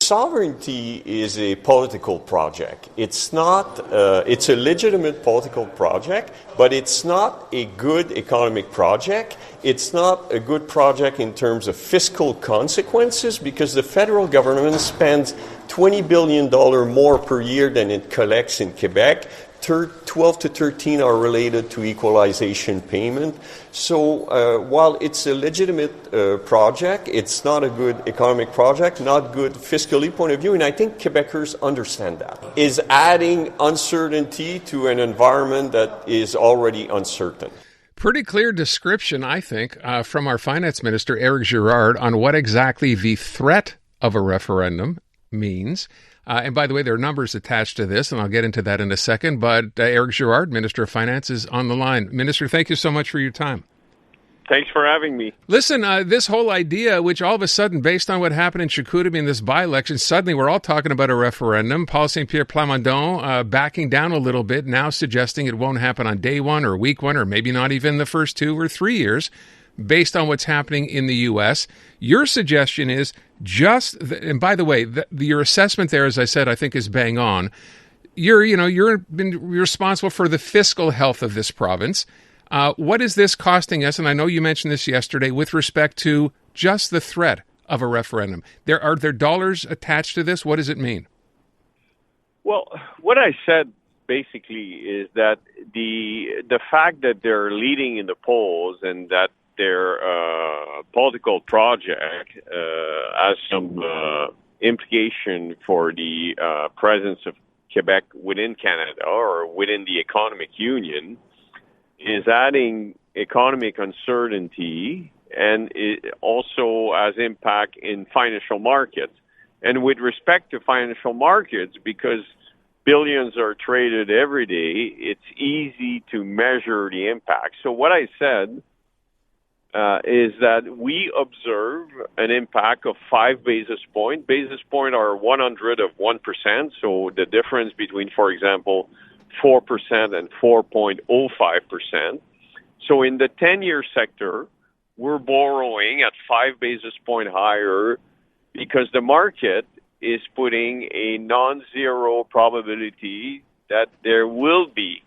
sovereignty is a political project. It's not. It's a legitimate political project, but it's not a good economic project. It's not a good project in terms of fiscal consequences because the federal government spends $20 billion more per year than it collects in Quebec. 12 to 13 are related to equalization payment. So while it's a legitimate project, it's not a good economic project, not good fiscally point of view, and I think Quebecers understand that. Is adding uncertainty to an environment that is already uncertain. Pretty clear description, I think, from our finance minister, Éric Girard, on what exactly the threat of a referendum means. And by the way, there are numbers attached to this, and I'll get into that in a second. But Éric Girard, Minister of Finance, is on the line. Minister, thank you so much for your time. Thanks for having me. Listen, this whole idea, which all of a sudden, based on what happened in Chicoutimi in this by-election, suddenly we're all talking about a referendum. Paul Saint-Pierre Plamondon backing down a little bit, now suggesting it won't happen on day one or week one or maybe not even the first 2 or 3 years, based on what's happening in the U.S. Your suggestion is and by the way, your assessment there, as I said, I think is bang on. You're been responsible for the fiscal health of this province. What is this costing us? And I know you mentioned this yesterday with respect to just the threat of a referendum. Are there dollars attached to this? What does it mean? Well, what I said basically is that the fact that they're leading in the polls and that their political project has some implication for the presence of Quebec within Canada or within the economic union is adding economic uncertainty, and it also has impact in financial markets. And with respect to financial markets, because billions are traded every day, it's easy to measure the impact. So what I said is that we observe an impact of 5 basis points. Basis points are 100 of 1%, so the difference between, for example, 4% and 4.05%. So in the 10-year sector, we're borrowing at 5 basis points higher because the market is putting a non-zero probability that there will be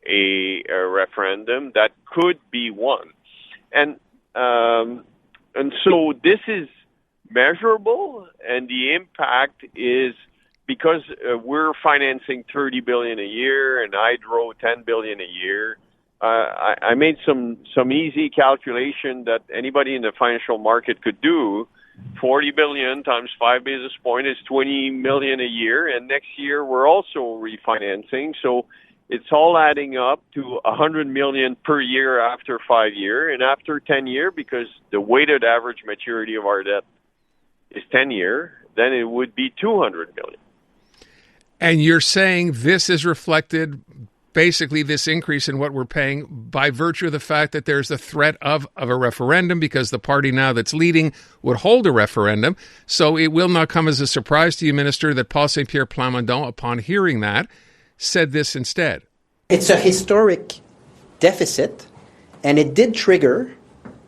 a referendum that could be won. And so this is measurable, and the impact is because we're financing $30 billion a year and hydro $10 billion a year. I made some easy calculation that anybody in the financial market could do. 40 billion times 5 basis point is 20 million a year, and next year we're also refinancing. So it's all adding up to 100 million per year after 5 years, and after 10 years, because the weighted average maturity of our debt is 10 years, then it would be 200 million. And you're saying this is reflected, basically this increase in what we're paying, by virtue of the fact that there's the threat of a referendum, because the party now that's leading would hold a referendum. So it will not come as a surprise to you, Minister, that Paul Saint-Pierre Plamondon, upon hearing that, said this instead. It's a historic deficit, and it did trigger,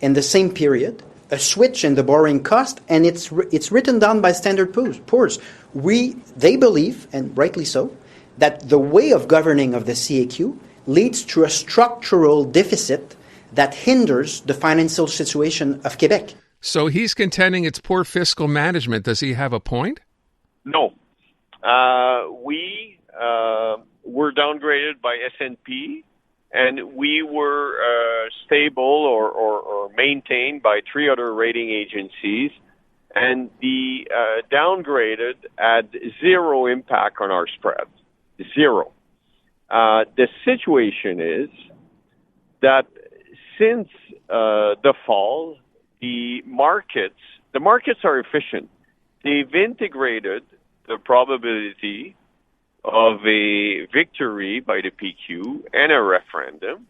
in the same period, a switch in the borrowing cost, and it's written down by Standard Poor's. They believe, and rightly so, that the way of governing of the CAQ leads to a structural deficit that hinders the financial situation of Quebec. So he's contending it's poor fiscal management. Does he have a point? No. We were downgraded by S&P, and we were stable or maintained by 3 other rating agencies, and the downgraded had zero impact on our spread. Zero. The situation is that since the fall, the markets are efficient. They've integrated the probability of a victory by the PQ and a referendum,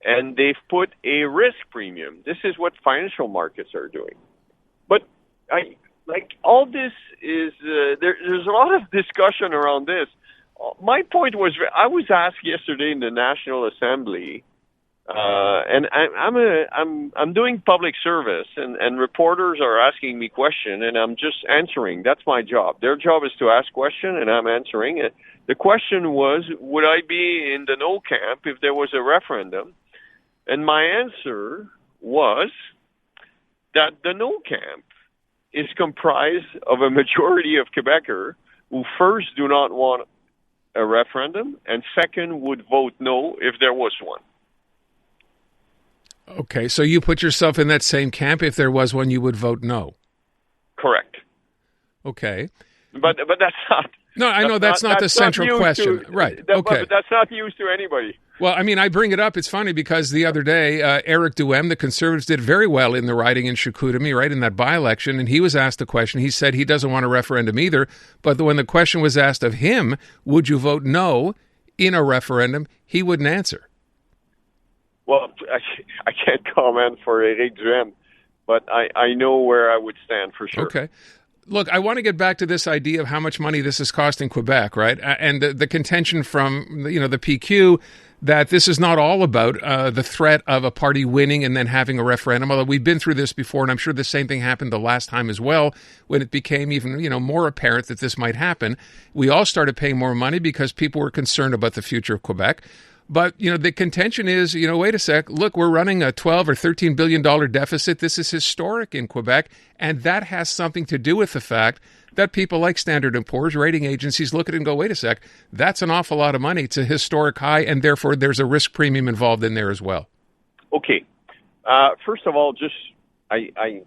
and they've put a risk premium. This is what financial markets are doing. But all this is there's a lot of discussion around this. My point was, I was asked yesterday in the National Assembly And I'm doing public service, and reporters are asking me questions, and I'm just answering. That's my job. Their job is to ask questions, and I'm answering. The question was, would I be in the no camp if there was a referendum? And my answer was that the no camp is comprised of a majority of Quebecers who first do not want a referendum, and second would vote no if there was one. Okay, so you put yourself in that same camp. If there was one, you would vote no. Correct. Okay. But that's not... No, I know that's not the central question. Right, okay. But that's not used to anybody. Well, I mean, I bring it up. It's funny because the other day, Eric Duhem, the Conservatives, did very well in the riding in Chicoutimi, right, in that by-election, and he was asked a question. He said he doesn't want a referendum either, but when the question was asked of him, would you vote no in a referendum, he wouldn't answer. Well, I can't comment for Eric Duhem, but I know where I would stand for sure. Okay. Look, I want to get back to this idea of how much money this is costing Quebec, right? And the contention from, the PQ that this is not all about the threat of a party winning and then having a referendum, although we've been through this before, and I'm sure the same thing happened the last time as well, when it became even, more apparent that this might happen. We all started paying more money because people were concerned about the future of Quebec. But, the contention is, wait a sec, look, we're running a $12 or $13 billion deficit. This is historic in Quebec, and that has something to do with the fact that people like Standard & Poor's, rating agencies, look at it and go, wait a sec, that's an awful lot of money. It's a historic high, and therefore there's a risk premium involved in there as well. Okay. First of all, just I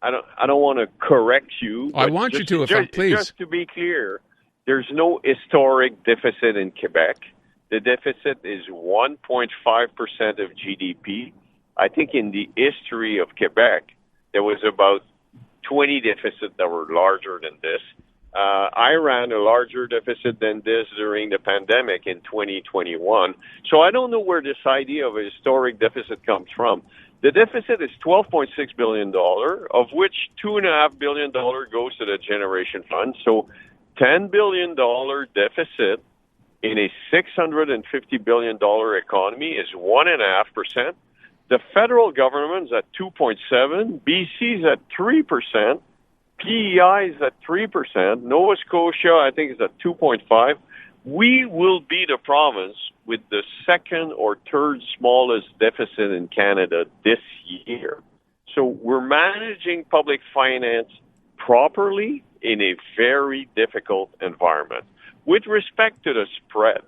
don't want to correct you. I want you to, please. Just to be clear, there's no historic deficit in Quebec. The deficit is 1.5% of GDP. I think in the history of Quebec, there was about 20 deficits that were larger than this. I ran a larger deficit than this during the pandemic in 2021. So I don't know where this idea of a historic deficit comes from. The deficit is $12.6 billion, of which $2.5 billion goes to the Generation Fund. So $10 billion deficit in a $650 billion economy is 1.5%. The federal government is at 2.7%. BC is at 3%. PEI is at 3%. Nova Scotia, I think, is at 2.5%. We will be the province with the second or third smallest deficit in Canada this year. So we're managing public finance properly in a very difficult environment. With respect to the spread,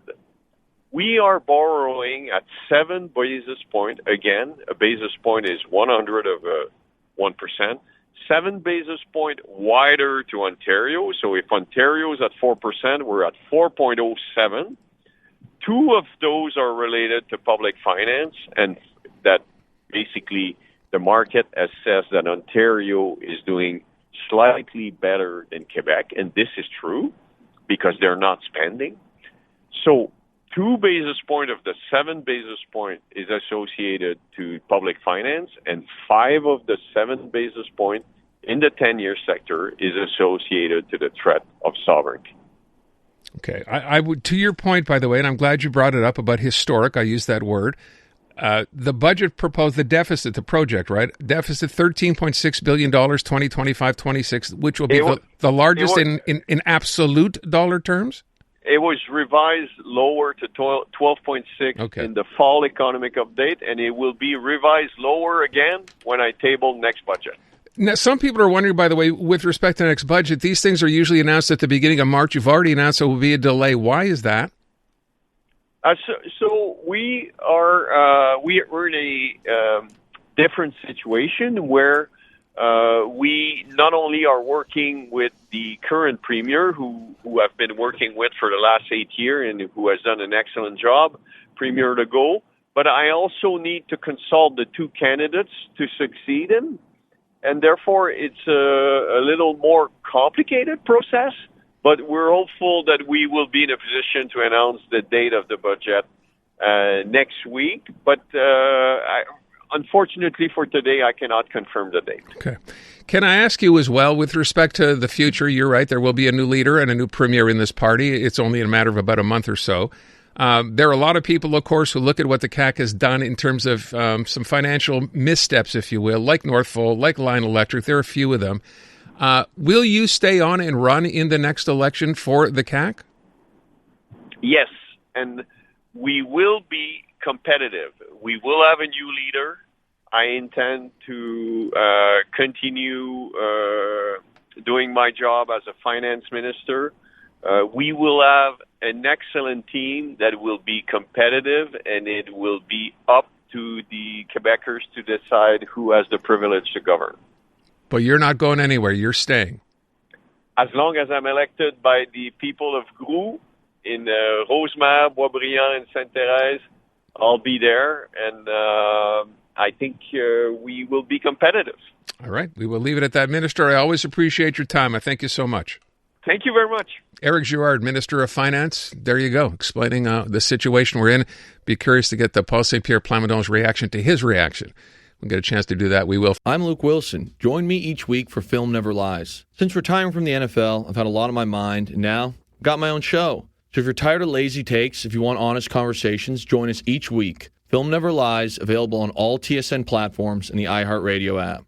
we are borrowing at 7 basis points. Again, a basis point is 100 of 1%. 7 basis points wider to Ontario. So if Ontario is at 4%, we're at 4.07. 2 of those are related to public finance, and that basically the market assessed that Ontario is doing slightly better than Quebec, and this is true because they're not spending. So 2 basis points of the 7 basis point is associated to public finance, and 5 of the 7 basis point in the 10-year sector is associated to the threat of sovereignty. Okay. I would, to your point, by the way, and I'm glad you brought it up about historic, I use that word, the budget proposed, the deficit, the project, right? Deficit $13.6 billion, 2025-26, which will be the largest in absolute dollar terms? It was revised lower to 12.6 in the fall economic update, and it will be revised lower again when I table next budget. Now, some people are wondering, by the way, with respect to the next budget, these things are usually announced at the beginning of March. You've already announced there will be a delay. Why is that? So we are we're in a different situation where we not only are working with the current premier, who I've been working with for the last 8 years and who has done an excellent job, Premier Legault, but I also need to consult the 2 candidates to succeed him. And therefore, it's a little more complicated process, but we're hopeful that we will be in a position to announce the date of the budget next week. But unfortunately for today, I cannot confirm the date. Okay. Can I ask you as well, with respect to the future, you're right, there will be a new leader and a new premier in this party. It's only a matter of about a month or so. There are a lot of people, of course, who look at what the CAQ has done in terms of some financial missteps, if you will, like Northvolt, like Line Electric. There are a few of them. Will you stay on and run in the next election for the CAQ? Yes, and we will be competitive. We will have a new leader. I intend to continue doing my job as a finance minister. We will have an excellent team that will be competitive, and it will be up to the Quebecers to decide who has the privilege to govern. But you're not going anywhere. You're staying. As long as I'm elected by the people of Grou in Rosemère, Boisbriand, and Sainte-Thérèse, I'll be there, and I think we will be competitive. All right. We will leave it at that. Minister, I always appreciate your time. I thank you so much. Thank you very much. Eric Girard, Minister of Finance. There you go, explaining the situation we're in. Be curious to get the Paul St. Pierre Plamondon's reaction to his reaction. We'll get a chance to do that. We will. I'm Luke Wilson. Join me each week for Film Never Lies. Since retiring from the NFL, I've had a lot on my mind, and now I've got my own show. So if you're tired of lazy takes, if you want honest conversations, join us each week. Film Never Lies, available on all TSN platforms and the iHeartRadio app.